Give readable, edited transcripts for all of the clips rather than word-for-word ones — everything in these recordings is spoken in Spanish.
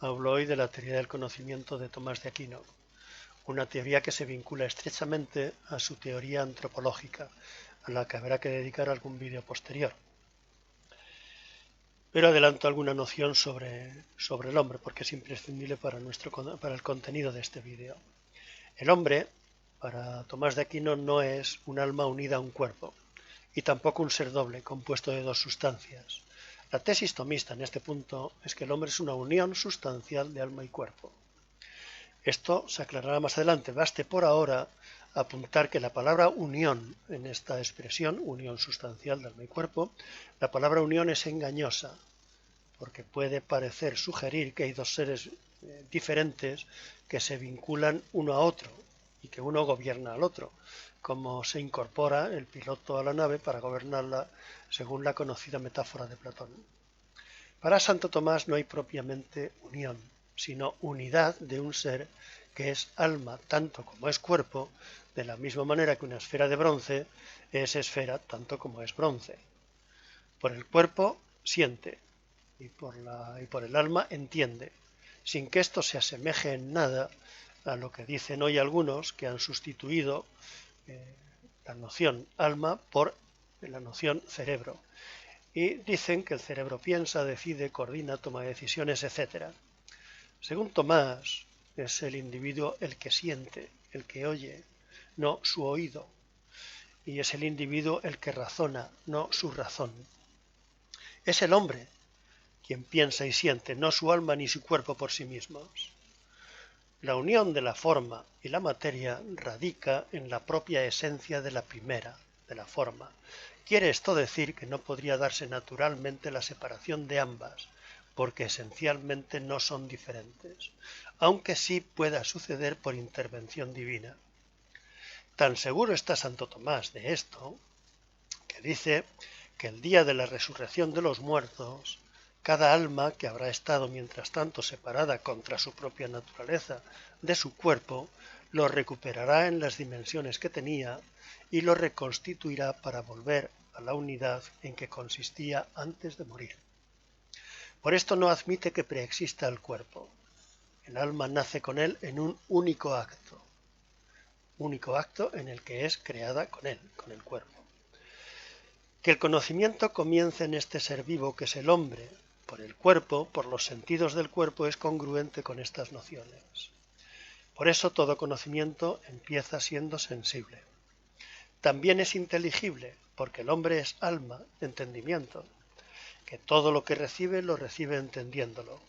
Hablo hoy de la teoría del conocimiento de Tomás de Aquino, una teoría que se vincula estrechamente a su teoría antropológica, a la que habrá que dedicar algún vídeo posterior. Pero adelanto alguna noción sobre el hombre, porque es imprescindible para el contenido de este vídeo. El hombre, para Tomás de Aquino, no es un alma unida a un cuerpo, y tampoco un ser doble, compuesto de dos sustancias. La tesis tomista en este punto es que el hombre es una unión sustancial de alma y cuerpo. Esto se aclarará más adelante. Baste por ahora apuntar que la palabra unión en esta expresión, unión sustancial de alma y cuerpo, la palabra unión es engañosa, porque puede parecer sugerir que hay dos seres diferentes que se vinculan uno a otro y que uno gobierna al otro, como se incorpora el piloto a la nave para gobernarla según la conocida metáfora de Platón. Para Santo Tomás no hay propiamente unión, sino unidad de un ser que es alma tanto como es cuerpo, de la misma manera que una esfera de bronce es esfera tanto como es bronce. Por el cuerpo siente y por el alma entiende, sin que esto se asemeje en nada a lo que dicen hoy algunos que han sustituido la noción alma por la noción cerebro. Y dicen que el cerebro piensa, decide, coordina, toma decisiones, etc. Según Tomás, es el individuo el que siente, el que oye, no su oído. Y es el individuo el que razona, no su razón. Es el hombre quien piensa y siente, no su alma ni su cuerpo por sí mismos. La unión de la forma y la materia radica en la propia esencia de la primera, de la forma. Quiere esto decir que no podría darse naturalmente la separación de ambas, porque esencialmente no son diferentes, aunque sí pueda suceder por intervención divina. Tan seguro está Santo Tomás de esto, que dice que el día de la resurrección de los muertos, cada alma que habrá estado mientras tanto separada contra su propia naturaleza de su cuerpo, lo recuperará en las dimensiones que tenía y lo reconstituirá para volver a la unidad en que consistía antes de morir. Por esto no admite que preexista el cuerpo. El alma nace con él en un único acto en el que es creada con él, con el cuerpo. Que el conocimiento comience en este ser vivo que es el hombre, por el cuerpo, por los sentidos del cuerpo, es congruente con estas nociones. Por eso todo conocimiento empieza siendo sensible. También es inteligible, porque el hombre es alma, entendimiento, que todo lo que recibe lo recibe entendiéndolo.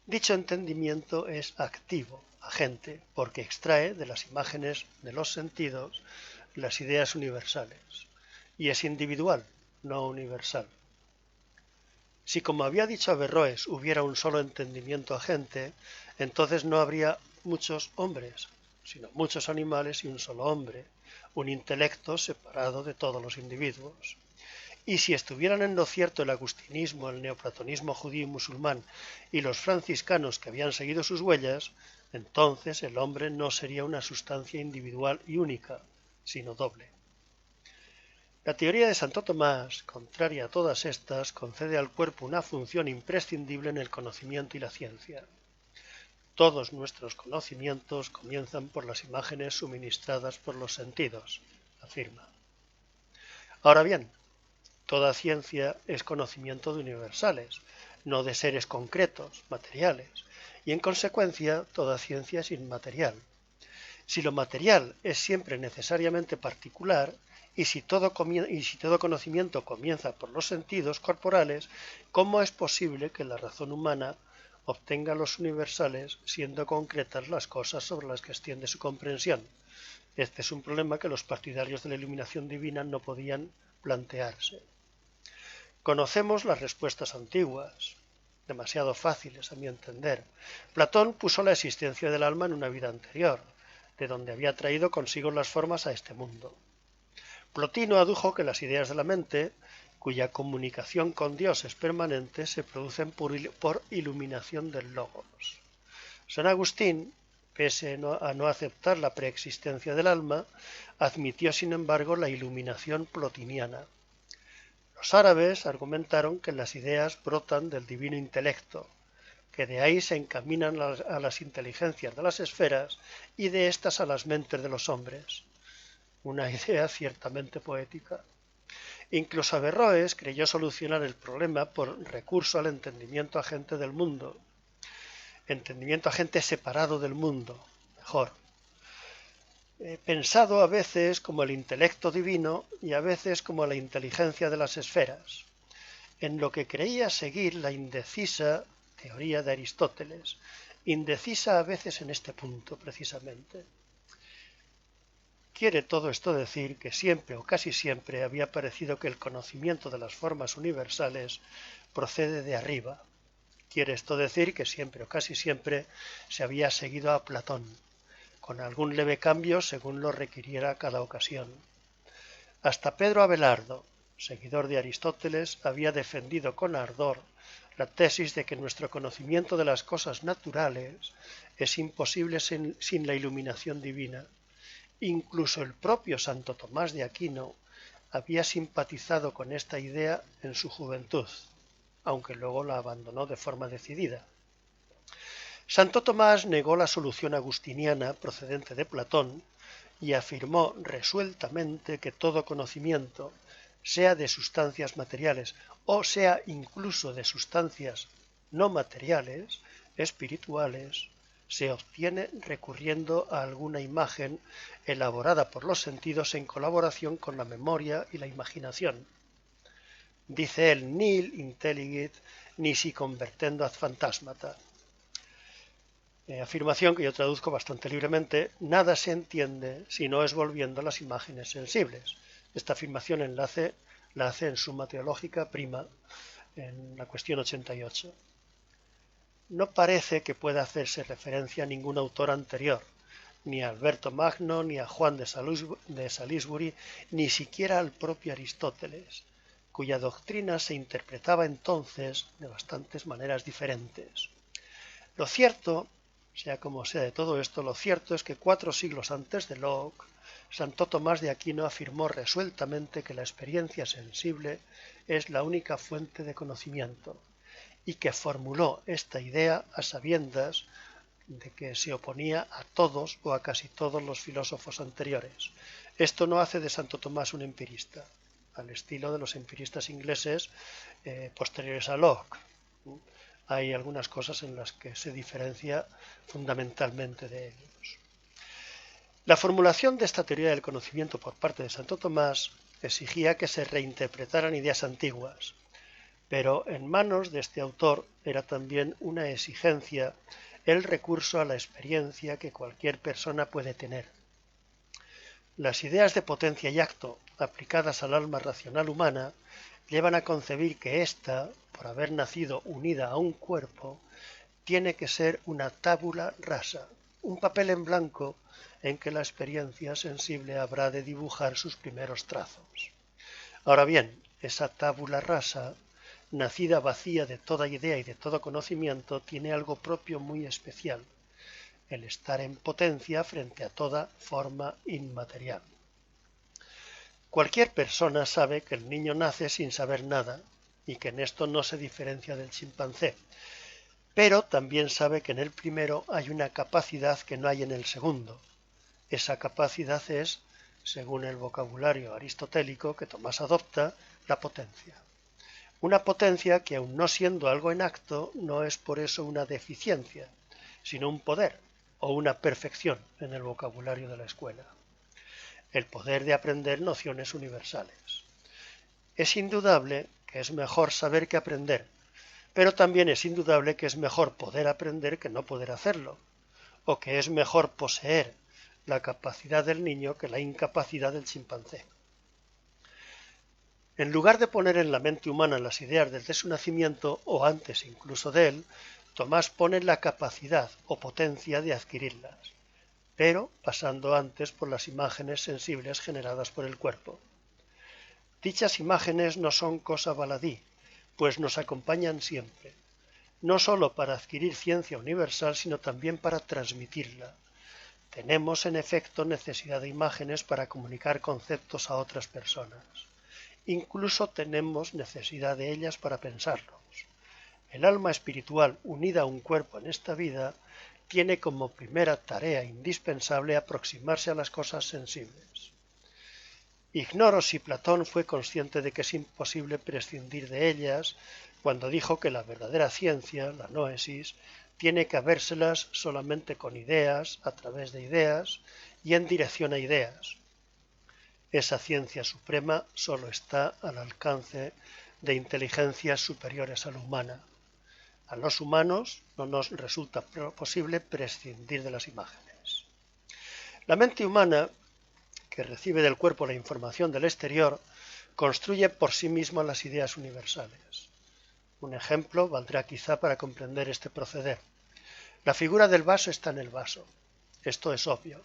Dicho entendimiento es activo, agente, porque extrae de las imágenes de los sentidos las ideas universales, y es individual, no universal. Si, como había dicho Averroes, hubiera un solo entendimiento agente, entonces no habría muchos hombres, sino muchos animales y un solo hombre, un intelecto separado de todos los individuos. Y si estuvieran en lo cierto el agustinismo, el neoplatonismo judío y musulmán y los franciscanos que habían seguido sus huellas, entonces el hombre no sería una sustancia individual y única, sino doble. La teoría de Santo Tomás, contraria a todas estas, concede al cuerpo una función imprescindible en el conocimiento y la ciencia. Todos nuestros conocimientos comienzan por las imágenes suministradas por los sentidos, afirma. Ahora bien, toda ciencia es conocimiento de universales, no de seres concretos, materiales, y en consecuencia toda ciencia es inmaterial. Si lo material es siempre necesariamente particular, y si todo conocimiento comienza por los sentidos corporales, ¿cómo es posible que la razón humana obtenga los universales siendo concretas las cosas sobre las que extiende su comprensión? Este es un problema que los partidarios de la iluminación divina no podían plantearse. Conocemos las respuestas antiguas, demasiado fáciles a mi entender. Platón puso la existencia del alma en una vida anterior, de donde había traído consigo las formas a este mundo. Plotino adujo que las ideas de la mente, cuya comunicación con Dios es permanente, se producen por iluminación del logos. San Agustín, pese a no aceptar la preexistencia del alma, admitió sin embargo la iluminación plotiniana. Los árabes argumentaron que las ideas brotan del divino intelecto, que de ahí se encaminan a las inteligencias de las esferas y de éstas a las mentes de los hombres. Una idea ciertamente poética. Incluso Averroes creyó solucionar el problema por recurso al entendimiento agente del mundo, entendimiento agente separado del mundo, mejor. Pensado a veces como el intelecto divino y a veces como la inteligencia de las esferas, en lo que creía seguir la indecisa teoría de Aristóteles, indecisa a veces en este punto precisamente. Quiere todo esto decir que siempre o casi siempre había parecido que el conocimiento de las formas universales procede de arriba. Quiere esto decir que siempre o casi siempre se había seguido a Platón, con algún leve cambio según lo requiriera cada ocasión. Hasta Pedro Abelardo, seguidor de Aristóteles, había defendido con ardor la tesis de que nuestro conocimiento de las cosas naturales es imposible sin la iluminación divina. Incluso el propio Santo Tomás de Aquino había simpatizado con esta idea en su juventud, aunque luego la abandonó de forma decidida. Santo Tomás negó la solución agustiniana procedente de Platón y afirmó resueltamente que todo conocimiento, sea de sustancias materiales o sea incluso de sustancias no materiales, espirituales, se obtiene recurriendo a alguna imagen elaborada por los sentidos en colaboración con la memoria y la imaginación. Dice él, nil intelligit nisi convertendo ad phantasmata. Afirmación que yo traduzco bastante libremente: nada se entiende si no es volviendo las imágenes sensibles. Esta afirmación la hace en Summa Theologica prima, en la cuestión 88. No parece que pueda hacerse referencia a ningún autor anterior, ni a Alberto Magno, ni a Juan de Salisbury, ni siquiera al propio Aristóteles, cuya doctrina se interpretaba entonces de bastantes maneras diferentes. Lo cierto, sea como sea de todo esto, lo cierto es que 4 siglos antes de Locke, Santo Tomás de Aquino afirmó resueltamente que la experiencia sensible es la única fuente de conocimiento, y que formuló esta idea a sabiendas de que se oponía a todos o a casi todos los filósofos anteriores. Esto no hace de Santo Tomás un empirista, al estilo de los empiristas ingleses posteriores a Locke. Hay algunas cosas en las que se diferencia fundamentalmente de ellos. La formulación de esta teoría del conocimiento por parte de Santo Tomás exigía que se reinterpretaran ideas antiguas, pero en manos de este autor era también una exigencia el recurso a la experiencia que cualquier persona puede tener. Las ideas de potencia y acto aplicadas al alma racional humana llevan a concebir que ésta, por haber nacido unida a un cuerpo, tiene que ser una tabula rasa, un papel en blanco en que la experiencia sensible habrá de dibujar sus primeros trazos. Ahora bien, esa tabula rasa, nacida vacía de toda idea y de todo conocimiento, tiene algo propio muy especial: el estar en potencia frente a toda forma inmaterial. Cualquier persona sabe que el niño nace sin saber nada y que en esto no se diferencia del chimpancé, pero también sabe que en el primero hay una capacidad que no hay en el segundo. Esa capacidad es, según el vocabulario aristotélico que Tomás adopta, la potencia. Una potencia que, aun no siendo algo en acto, no es por eso una deficiencia, sino un poder o una perfección en el vocabulario de la escuela. El poder de aprender nociones universales. Es indudable que es mejor saber que aprender, pero también es indudable que es mejor poder aprender que no poder hacerlo, o que es mejor poseer la capacidad del niño que la incapacidad del chimpancé. En lugar de poner en la mente humana las ideas desde su nacimiento, o antes incluso de él, Tomás pone la capacidad o potencia de adquirirlas, pero pasando antes por las imágenes sensibles generadas por el cuerpo. Dichas imágenes no son cosa baladí, pues nos acompañan siempre, no sólo para adquirir ciencia universal, sino también para transmitirla. Tenemos, en efecto, necesidad de imágenes para comunicar conceptos a otras personas. Incluso tenemos necesidad de ellas para pensarlos. el alma espiritual unida a un cuerpo en esta vida tiene como primera tarea indispensable aproximarse a las cosas sensibles. Ignoro si Platón fue consciente de que es imposible prescindir de ellas cuando dijo que la verdadera ciencia, la noesis, tiene que habérselas solamente con ideas, a través de ideas y en dirección a ideas. Esa ciencia suprema solo está al alcance de inteligencias superiores a la humana. A los humanos no nos resulta posible prescindir de las imágenes. La mente humana, que recibe del cuerpo la información del exterior, construye por sí misma las ideas universales. Un ejemplo valdrá quizá para comprender este proceder. La figura del vaso está en el vaso. Esto es obvio.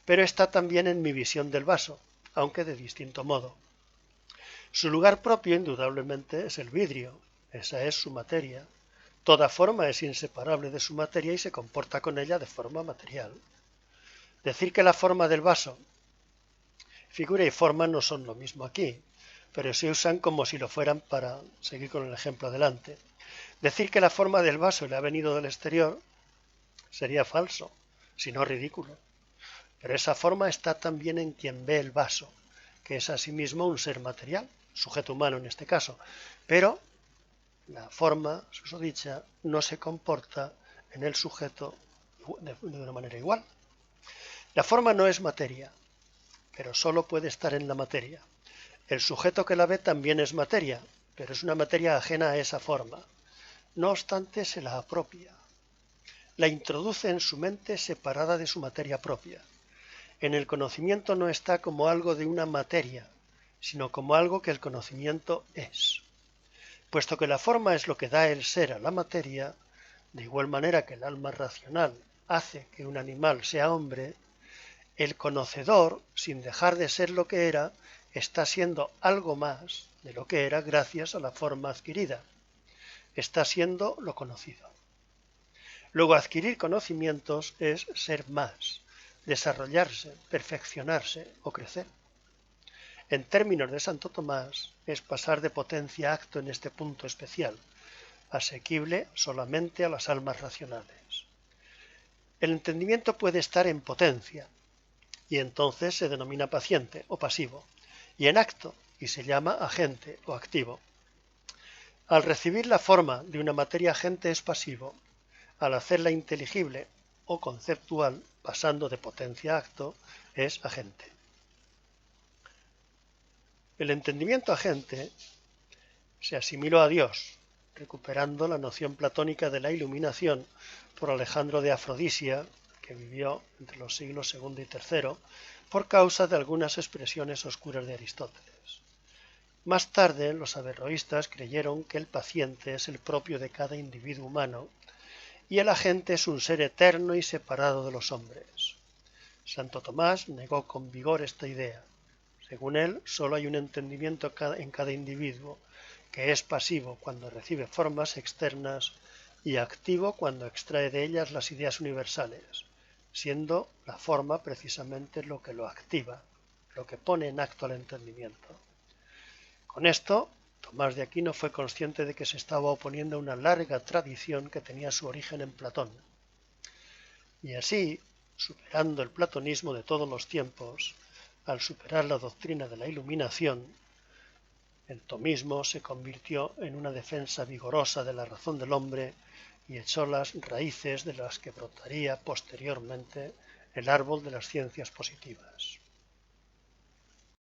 Pero está también en mi visión del vaso, aunque de distinto modo. Su lugar propio, indudablemente, es el vidrio. Esa es su materia. Toda forma es inseparable de su materia y se comporta con ella de forma material. Decir que la forma del vaso, figura y forma no son lo mismo aquí, pero se usan como si lo fueran para seguir con el ejemplo adelante. Decir que la forma del vaso le ha venido del exterior sería falso, si no ridículo. Pero esa forma está también en quien ve el vaso, que es asimismo un ser material, sujeto humano en este caso, pero la forma, susodicha, no se comporta en el sujeto de una manera igual. La forma no es materia, pero solo puede estar en la materia. El sujeto que la ve también es materia, pero es una materia ajena a esa forma. No obstante, se la apropia. La introduce en su mente separada de su materia propia. En el conocimiento no está como algo de una materia, sino como algo que el conocimiento es. Puesto que la forma es lo que da el ser a la materia, de igual manera que el alma racional hace que un animal sea hombre, el conocedor, sin dejar de ser lo que era, está siendo algo más de lo que era gracias a la forma adquirida. Está siendo lo conocido. Luego, adquirir conocimientos es ser más, desarrollarse, perfeccionarse o crecer. En términos de Santo Tomás, es pasar de potencia a acto en este punto especial, asequible solamente a las almas racionales. El entendimiento puede estar en potencia, y entonces se denomina paciente o pasivo, y en acto, y se llama agente o activo. Al recibir la forma de una materia agente es pasivo, al hacerla inteligible o conceptual, pasando de potencia a acto, es agente. El entendimiento agente se asimiló a Dios, recuperando la noción platónica de la iluminación por Alejandro de Afrodisia, que vivió entre los siglos II y III, por causa de algunas expresiones oscuras de Aristóteles. Más tarde, los averroístas creyeron que el paciente es el propio de cada individuo humano y el agente es un ser eterno y separado de los hombres. Santo Tomás negó con vigor esta idea. Según él, solo hay un entendimiento en cada individuo, que es pasivo cuando recibe formas externas y activo cuando extrae de ellas las ideas universales, siendo la forma precisamente lo que lo activa, lo que pone en acto al entendimiento. Con esto, Tomás de Aquino fue consciente de que se estaba oponiendo a una larga tradición que tenía su origen en Platón. Y así, superando el platonismo de todos los tiempos, al superar la doctrina de la iluminación, el tomismo se convirtió en una defensa vigorosa de la razón del hombre y echó las raíces de las que brotaría posteriormente el árbol de las ciencias positivas.